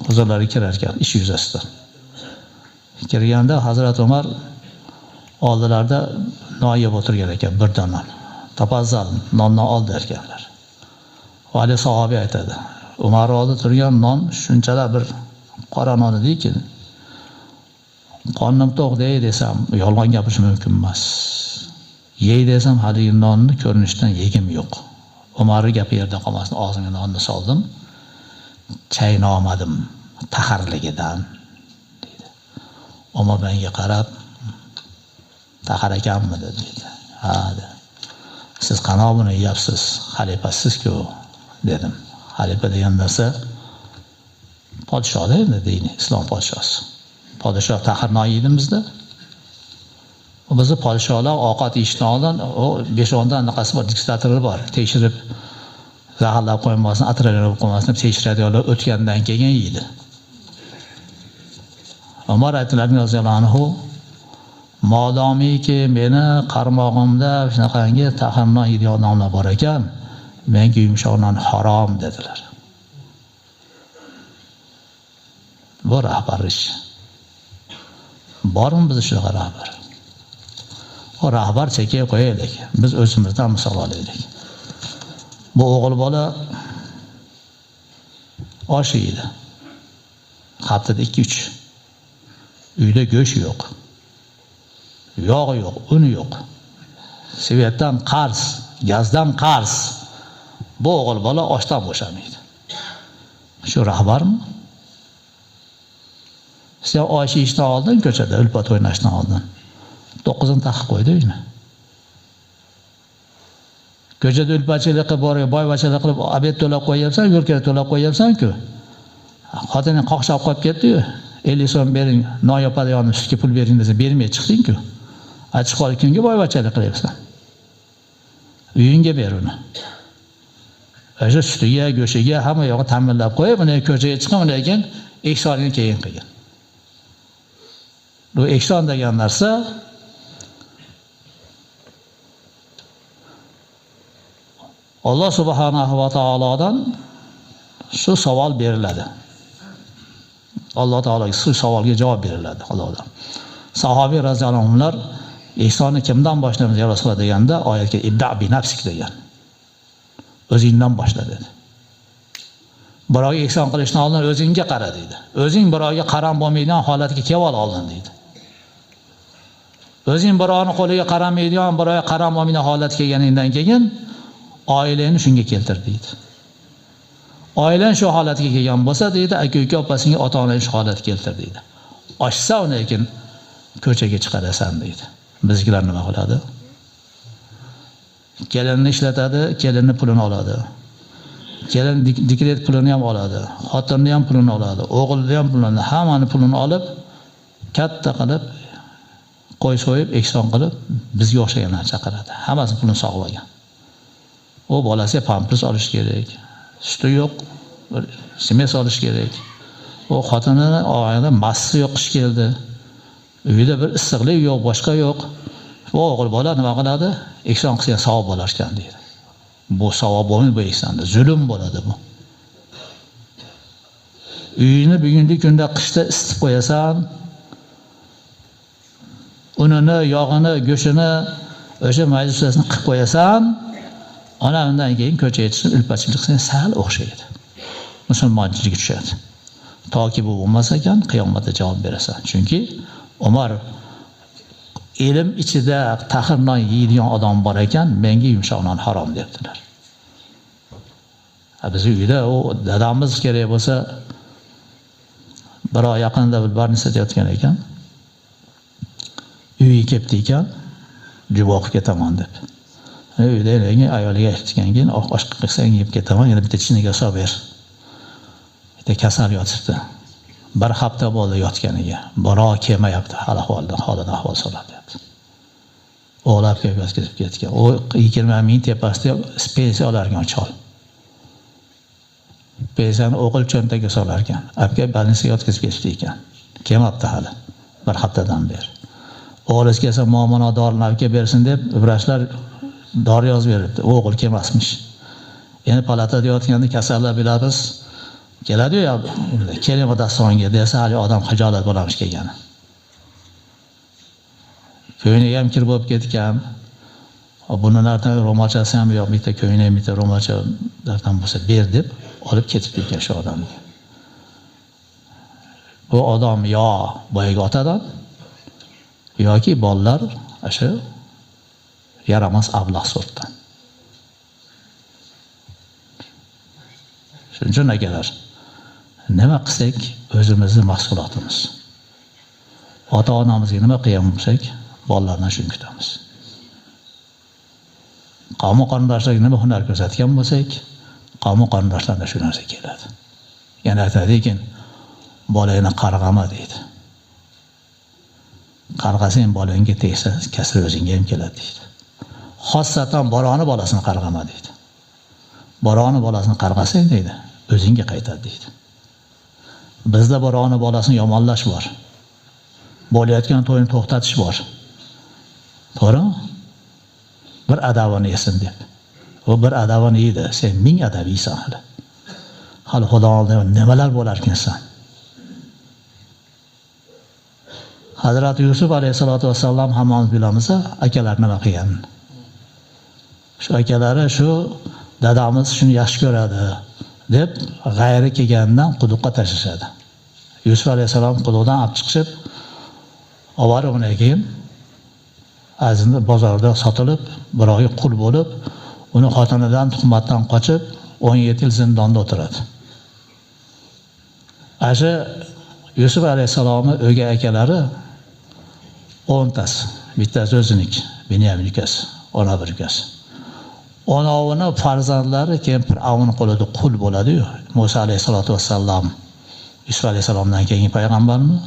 huzurlariga kirar ekan ish yuzasidan. Kirganda Hazrat Umar oldilarida non yeb o'tirgan ekan, bir dona. Tapazzal nonni oldi ekanlar. Vali sahobiy aytadi: Umar oldi turgan non shunchalar bir qora non ediki, qornim to'q dey desam, yolg'on gapirish mumkin emas. Yey desam, haligi nonni ko'rinishdan yegim yo'q. Umarning gapi yerda qolmasin, og'zimga nonni soldim, chaynolmadim taharligidan dedi. Umar menga qarab, tahar ekanmi dedi. Ha dedi. Siz qanaqa buni yeyapsiz, xalifasiz-ku dedim. Xalifa degan narsa podshoh endi deydi, islom podshosi. Podshoh tahir non yeydimi bizda? Bizni podshohlar ovqat yeyishdan oldin 5-10 ta anaqasi bor, diktatorlar bor. Tekshirib zaharlab qo'ymasin, atralab qo'ymasin deb tekshiradiganlar o'tgandan keyin yeydi. Umar roziyallohu anhu modomiki meni qarmog'imda shunaqangi tahir non yeydigan odamlar bor ekan, menga yumshoq non harom dedilar. Bu rahbar ish. Bormi biz shunaqa rahbar? O rahbar chekiga qo'yaylik. Biz o'zimizdan misol olaylik. Bu o'g'il bola osh yeydi. Haftada 2-3. Uyda go'sht yo'q. Yog' yo'q, un yo'q. Svetdan qarz, gazdan qarz. Bu o'g'il bola oshdan bo'shamaydi. Shu rahbarmi? Sen osh yeyishdan oldin ko'chada ulpat o'ynashdan oldin 9'ini taqib qo'ydi uyni. Ko'chada ulpatchilik qilib borib, boyvachalik qilib obed to'lab qo'yapsan, yo'lkani to'lab qo'yapsan-ku. Xotining qoqshab qolib ketdi-yu. 50 so'm bering, non yopadigan sutga pul bering desa bermay chiqding-ku. Achib qolib kimga boyvachalik qilyapsan? Uyingga ber uni. O'sha sutiga, go'shiga hamma yog'i ta'minlab qo'yib, uni ko'chaga chiqib, undan keyin ehsonga keyin qilgan. Bu ehson degan narsa Alloh subhanahu va taolodan shu savol beriladi. Alloh taologa shu savolga javob beriladi Allohdan. Sahobiy radhiyallohu anhular ehsonni kimdan boshlaymiz ya Rasululloh deganda oyatga ibda bi nafsik degan. O'zingdan boshla dedi. Birovga ehson qilishdan oldin o'zingga qara dedi. O'zing birovga qaram bo'lmaydigan holatga kelib oldin dedi. O'zing birovning qo'liga qaramaydigan, birovga qaram bo'lmaydigan holatga kelganingdan keyin oilangni shunga keltir deydi. Oilang shu holatga kelgan bo'lsa deydi, aka-uka opasingga ota-onang shu holatga keltir deydi. Oshsa uni lekin ko'chaga chiqarasan deydi. Bizgilar nima qiladi? Kelinni ishlatadi, kelinni pulini oladi. Kelin dekret pulini ham oladi, xotinni ham pulini oladi, o'g'ilni ham pulini, hammani pulini olib, katta qilib qo'y so'yib, ehson qilib, bizga o'xshaganlarni chaqiradi. Hammasi pulini sog'lagan. O bolasiga pampers olish kerak. Suti yo'q, smes olish kerak. O xotinini oyog'ida massi yo'qish keldi. Uyida bir issiqlik yo'q, boshqa yo'q. Bu o'g'il bola nima qiladi? Ehson qilsa savob bo'lar ekan deydi. Bu savob bo'lmaydi, bu ehsonda zulm bo'ladi bu. Uyini bugungi kunda qishda isitib qo'yasan. Unini, yog'ini, go'shini, o'sha majlisini qilib qo'yasan. Ana undan keyin ko'chaga chiqib ulpatchilik qilsa sal o'xshaydi. Musulmonchilikka tushadi. Toki bu bo'lmasa ekan, qiyomatda javob berasan. Chunki Umar ilm ichida taxir non yeydigan odam bor ekan, menga yumshoq non harom debdilar. Biz uyda u dadamiz kerak bo'lsa bir oy yaqinda bir barni sotayotgan ekan. Uyga kelibdi ekan, jubo qilib ketaman deb. Uyda ayoliga aytgan keyin osh qilsang yeb ketaman, yana bitta chiniga solib ber. Bitta kasal yotibdi. Bir hafta bo'ldi yotganiga. Biroq kelmayapti, hali ahvol so'rayapti. O'g'lab kelib yotkizib ketgan. O 20 ming tepasida pensiya olargan chol. Pensiyani o'g'il cho'ntagiga solar ekan. Abga больницаga yotkizib ketdi ekan. Kelmabdi hali. Bir haftadan beri. O'g'liz kelsa muomala dorini abga bersin deb vrachlar dori yozib beribdi. O'g'il kelmasmish. Endi palatada yotganda kasallar bilamiz. Keladi ya, keling dastonga desa, hali odam xijolat bo'lamish kelgani. Ko'yniga ham kirib bo'lib ketgan. Bunalardan ro'molchasi ham yo'q, bitta ko'yni, bitta ro'molchalardan bo'lsa ber deb olib ketib ekan shu odamni. Bu odam yo boyagi otadan yoki bolalar o'sha yaramas ablah sortdan. Shuning uchun akalar, nima qilsak o'zimizning mahsulotimiz. Ota-onamizga nima qilgan bo'lsak, bolalardan shuni kutamiz. Qavm qarindoshlarga nima hunar ko'rsatgan bo'lsak, qavm qarindoshlardan shu narsa keladi. Yana aytadiki, bolangni qarg'ama deydi. Qarg'asang bolangga tegsa, kasri o'zingga ham keladi deydi. Xossatan boroni bolasini qarg'ama deydi. Boroni bolasini qarg'asang deydi, o'zingga qaytadi deydi. Bizda boroni bolasini yomonlash bor. Bo'layotgan to'yni to'xtatish bor. To'g'rimi? Bir adabini yesin deb. O bir adabini yeydi, sen ming adab yeysan hali. Hali Xudoning nimalar bo'lar ekansan. Hazrat Yusuf alayhisolatu vassallam hammamiz bilamiz, akalar nima qilgan. Shu akalari shu dadamiz shuni yaxshi ko'radi deb g'ayri kelgandan quduqqa tashlashadi. Yusuf alayhisalom quduqdan olib chiqib, oborib undan keyin azinda bozorda sotilib, birovga qul bo'lib, uni xotinidan tuhmatdan qochib 17 yil zindonda o'tiradi. Asha Yusuf alayhisalomning o'gay akalari 10 tasi, bittasi o'ziniki, Binyamin ukasi, ona bir ukasi. Onovini farzandlari keyin Fir'avn qo'lida qul bo'ladi-yu. Musa alayhisolatu vassalom Yusuf alayhisalomdan keyingi payg'ambarmi?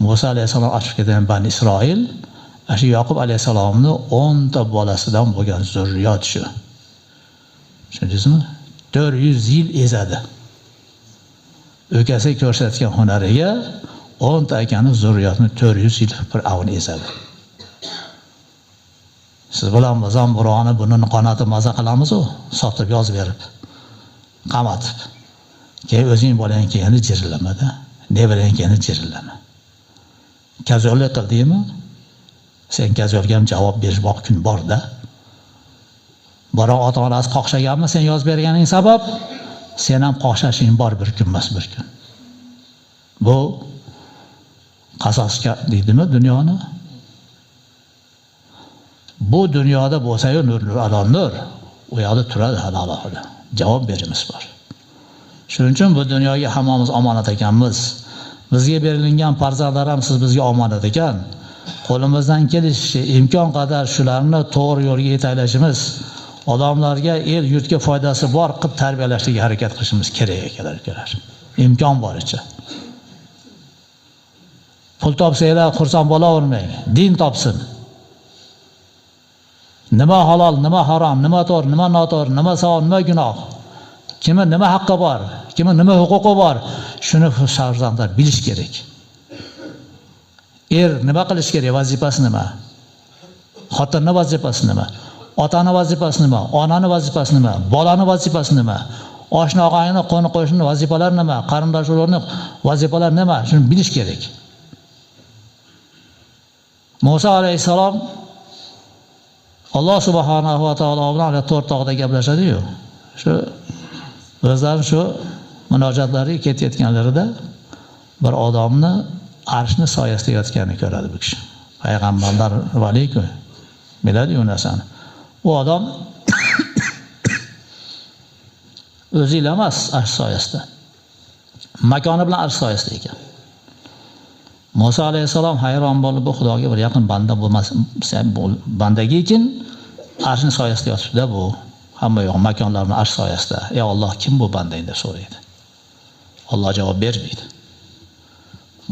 Musa alayhisalom Afrikadan Bani Isroil, ashu Yoqub alayhisalomning 10 ta bolasidan bo'lgan zurriyot shu. Tushundingizmi? 400 yil ezadi. O'kasi ko'rsatgan hunariga 10 ta akani zurriyotni 400 yil Fir'avn ezadi. Siz bilan bizam birovni bunini qonati maza qilamiz-ku, sotib yozib berib, qamatib. Keyin o'zing bolang keyin jirillamada, nevarang keyin jirillama. Kazollik qildingmi? Sen kazolga ham javob berishmoq kun bor-da. Biroq ota-onasi qoqshaganmi sen yozib berganing sabab, sen ham qoqshashing bor bir kun emas bir kun. Bu qasosga deydimi dunyoni? Bu dunyoda bo'lsa-yu nur alon-nur, u yoqda turadi alohida. Javob berimiz bor. Shuning uchun bu dunyoga hammamiz omonat ekanmiz. Bizga berilgan farzandlar ham siz bizga omonat ekan. Qo'limizdan kelishicha imkon qadar shularni to'g'ri yo'lga yetaklashimiz, odamlarga, el yurtga foydasi bor qilib tarbiyalashga harakat qilishimiz kerak ekanlar. Imkon boricha. Pul topsanglar xursand bo'lavermang. Din topsin. Nima halol, nima harom, nima to'g'ri, nima noto'g'ri, nima savob, nima gunoh. Kimning nima haqqi bor, kimning nima huquqi bor, shuni farzandlar bilish kerak. Nima qilish kerak, vazifasi nima? Xotinning vazifasi nima? Otaning vazifasi nima? Onaning vazifasi nima? Bolaning vazifasi nima? Oshna og'ayni, qo'ni qo'shnining vazifalari nima? Qarindosh urug'ning vazifalari nima? Shuni bilish kerak. Musa alayhisalom Alloh subhanahu va taolo bilan to'rtoqda gaplashadi-yu. Shu o'zlari shu munojotlariga ketayotganlarida bir odamni arshni soyasida yotganini ko'radi bu kishi. Payg'ambarlar vali-ku. Biladi-yu narsani. U odam o'ziga emas arsh soyasida. Makoni bilan arsh soyasida ekan. Musa alayhisalom hayron bo'lib, bu Xudoga bir yaqin banda bo'lmasa, bandagikin arshning soyasida yotibdi bu. Hamma yo'q makonlar bilan arsh soyasida. Ey Alloh, kim bu bandang deb so'raydi. Alloh javob bermaydi.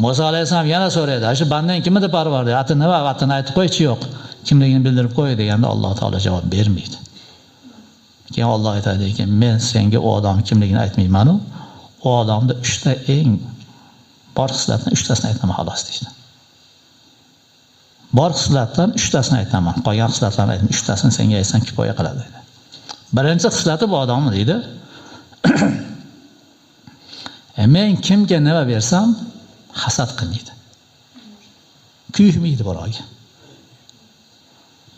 Musa alayhisalom yana so'raydi. Shu bandang kim deb parvardi? Ati nima? Atini aytib qo'ychi yo'q. Kimligini bildirib qo'y deganda Alloh taolo javob bermaydi. Keyin Alloh aytadiki, men senga u odam kimligini aytmayman-u, u odamda 3 ta eng bor xislatdan 3 tasini aytaman xolos deydi. Bor xislatdan 3 tasini aytaman, qolgan xislatlarni aytmay 3 tasini senga aytsam kifoya qiladi dedi. Birinchi xislati bu odamni deydi. Men kimga nima bersam hasad qilmaydi. Kuymaydi birovga.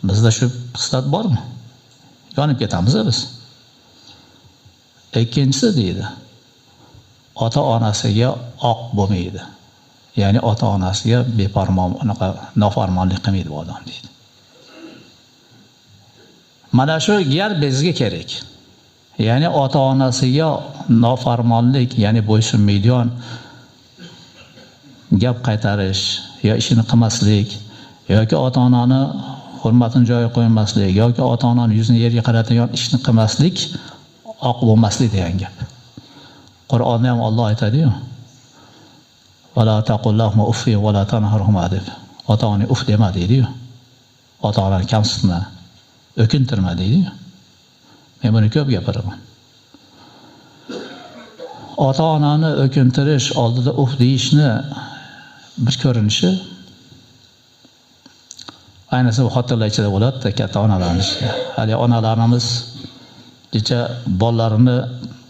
Bizda shu xislat bormi? Yonib ketamiz biz. Ikkinchisi deydi. Ota-onasiga oq bo'lmaydi. Ya'ni ota-onasiga befarmon, nofarmonlik qilmaydi bu odam deydi. Mana shu gal bizga kerak. Ya'ni ota-onasiga nofarmonlik, ya'ni bo'ysunmaydigan gap qaytarish, yo ishini qilmaslik, yoki ota-onani hurmatini joyiga qo'ymaslik, yoki ota-onani yuzini yerga qaratadigan ishni qilmaslik, oq bo'lmaslik degan gap. Qur'onda ham Alloh aytadi-yu. Wala taqullahu uffi wa la tanharhuma deb. Ota-ona uf dema deydi-yu. Ota-onani kamsitma, o'kintirma deydi-yu. Men buni ko'p gapiraman. Ota-onani o'kintirish oldida uf deyishni bir ko'rinishi ayniqsa bu xotinlar ichida bo'ladi-da, katta onalarimiz. Hali onalarimiz kecha bolalarini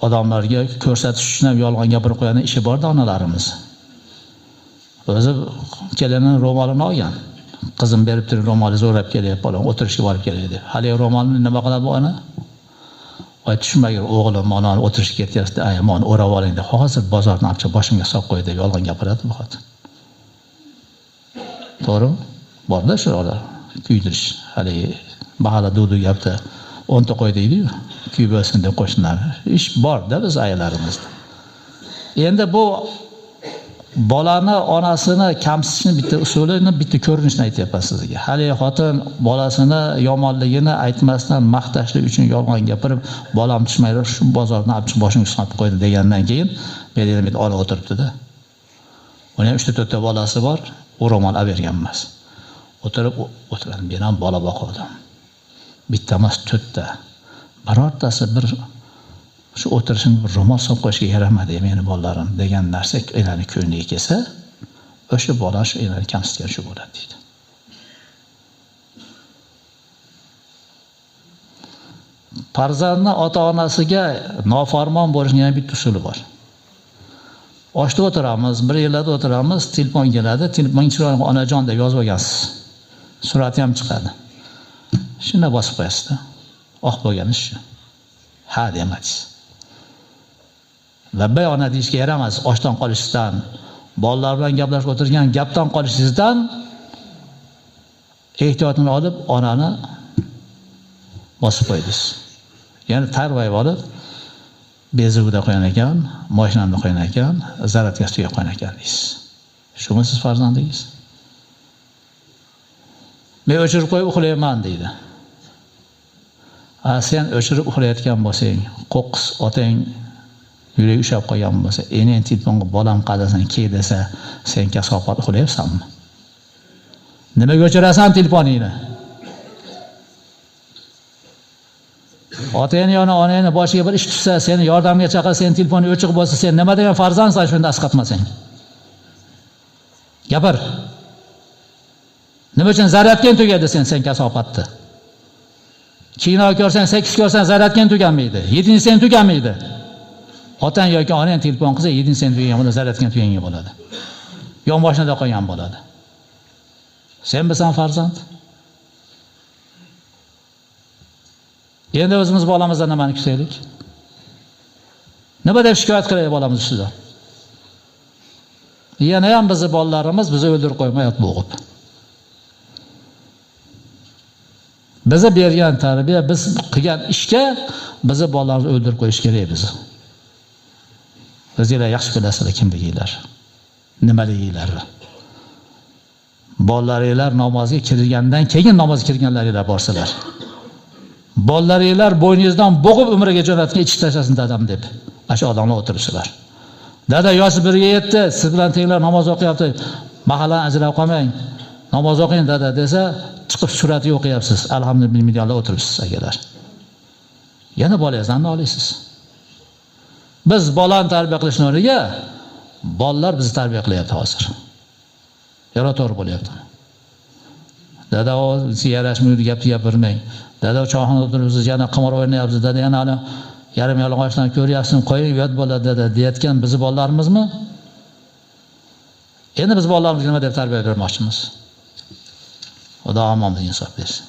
odamlarga ko'rsatish uchun ham yolg'on gapirib qo'ygan ishi bor-da onalarimiz. O'zi kelinining ro'molini olgan. Qizim berib turib ro'molni zo'rab kelyapti, bolam o'tirishga borib keladi deb. Hali ro'molni nima qiladi bu ona? Voy tushmagan o'g'lim mana o'tirishga ketyapti, aymon o'rab oling deb. Hozir bozordan olib chiqib boshimga solib qo'y deb yolg'on gapiradi bu xotin. To'g'rimi? Borda shular kuydirish. Hali mahalla dudu gapda 10 ta qo'y deydi-yu, kuyib bo'lsin deb qo'shnilar. Ish bor-da biz ayolarimizda. Endi bu bolani onasini kamsitishni bitta usulini, bitta ko'rinishini aytyapman sizga. Hali xotin bolasini yomonligini aytmasdan maqtashlik uchun yolg'on gapirib, bolam tushmaydi, shu bozordan olib chiqib boshimga solib qo'ydi degandan keyin men bitta ola o'tiribdi-da. Uning ham 3-4 ta bolasi bor, u ro'mol olib bergan emas. O'tirgan, men ham bola boqdim. Bitta emas 4 ta. Birortasi bir shu o'tirishini bir ro'mol solib qo'yishga yaramadi meni bolalarim degan narsa ularning ko'ngliga kelsa, o'sha bola shu ularni kamsitgan shu bo'ladi deydi. Farzandni ota-onasiga nofarmon bo'lishning ham bitta usuli bor. Oshda o'tiramiz, bir yerlarda o'tiramiz, telefon keladi, telefon chiroyli onajon deb yozib olgansiz. Surati ham chiqadi. Shuni bosib qo'yasiz-da. Oq bo'lgani shu. Ha demadingiz. Labbay ona deyishga yaramas, oshdan qolishingizdan, bolalar bilan gaplashib o'tirgan gapdan qolishingizdan ehtiyotini olib onani bosib qo'ydingiz. Ya'ni tarvayib olib bezovida qo'ygan ekan, mashinamda qo'ygan ekan, zaradgastiga qo'ygan ekan deysiz. Shumi siz farzandingiz? Men o'chirib qo'yib uxlayman deydi. Sen o'chirib uxlayotgan bo'lsang, qo'qqis otang yuragi ushlab qo'ygan bo'lsa, ening telefonga bolam qadasan ke desa, sen kasopat uxlayapsanmi? Nimaga o'chirasan telefoningni? Otangni yana onangni boshiga bir ish tushsa, seni yordamga chaqirsa, sen telefonni o'chiq bo'lsa, sen nima degan farzandsan shunda asqatmasang? Gapir. Nima uchun zaryadga tugadi sen kasopatni? Kino ko'rsang, 8 ko'rsang zaryadga tugamaydi. 7 sen tugamaydi. Otang yoki onang telefon qilsa 7 sen tugagan bo'ladi, zaryadga tugagan bo'ladi. Yon mashinada qo'ygan bo'ladi. Sen bilsan farzand? Endi o'zimiz bolamizdan nimani kutaylik? Nima deb shikoyat qilaylik bolamiz ustidan? Yana ham bizni bolalarimiz bizni o'ldirib qo'ymayapti bo'g'ib. Bizi bergan tarbiya, biz qilgan ishga bizni bolalarimizni o'ldirib qo'yish kerak bizni. O'zingizlar yaxshi bilasizlar kimliginglar, nimaliginglar. Bolalaringlar namozga kirgandan keyin namozga kirganlaringlar borsalar. Bolalaringlar bo'yningizdan bo'g'ib umriga jo'natgan ichib tashlasin dadam deb. Shu odamlar o'tiribsizlar. Dada yoshi 1 ga yetdi, siz bilan tenglar namoz o'qiyapti. Mahallan ajrab qolmang. Namoz o'qing dada desa, chiqib surati o'qiyapsiz. Alhamdulillah millionlar o'tiribsiz akalar. Yana bolangizdan olasiz. Biz bolani tarbiya qilishning o'rniga bolalar bizni tarbiya qilyapti hozir. To'g'ri bo'lyapti. Dada o yarashmaydi gapni gapirmang. Dada choyxonada o'tiribsiz, yana qimor o'ynayapsiz. Dada yana yarim yalang'ochdan ko'ryapsiz, qo'ying uyat bo'ladi dada deyotgan bizni bolalarimizmi? Endi biz bolalarimizga nima deb tarbiya bermoqchimiz? Xudo hammamizga insof bersin.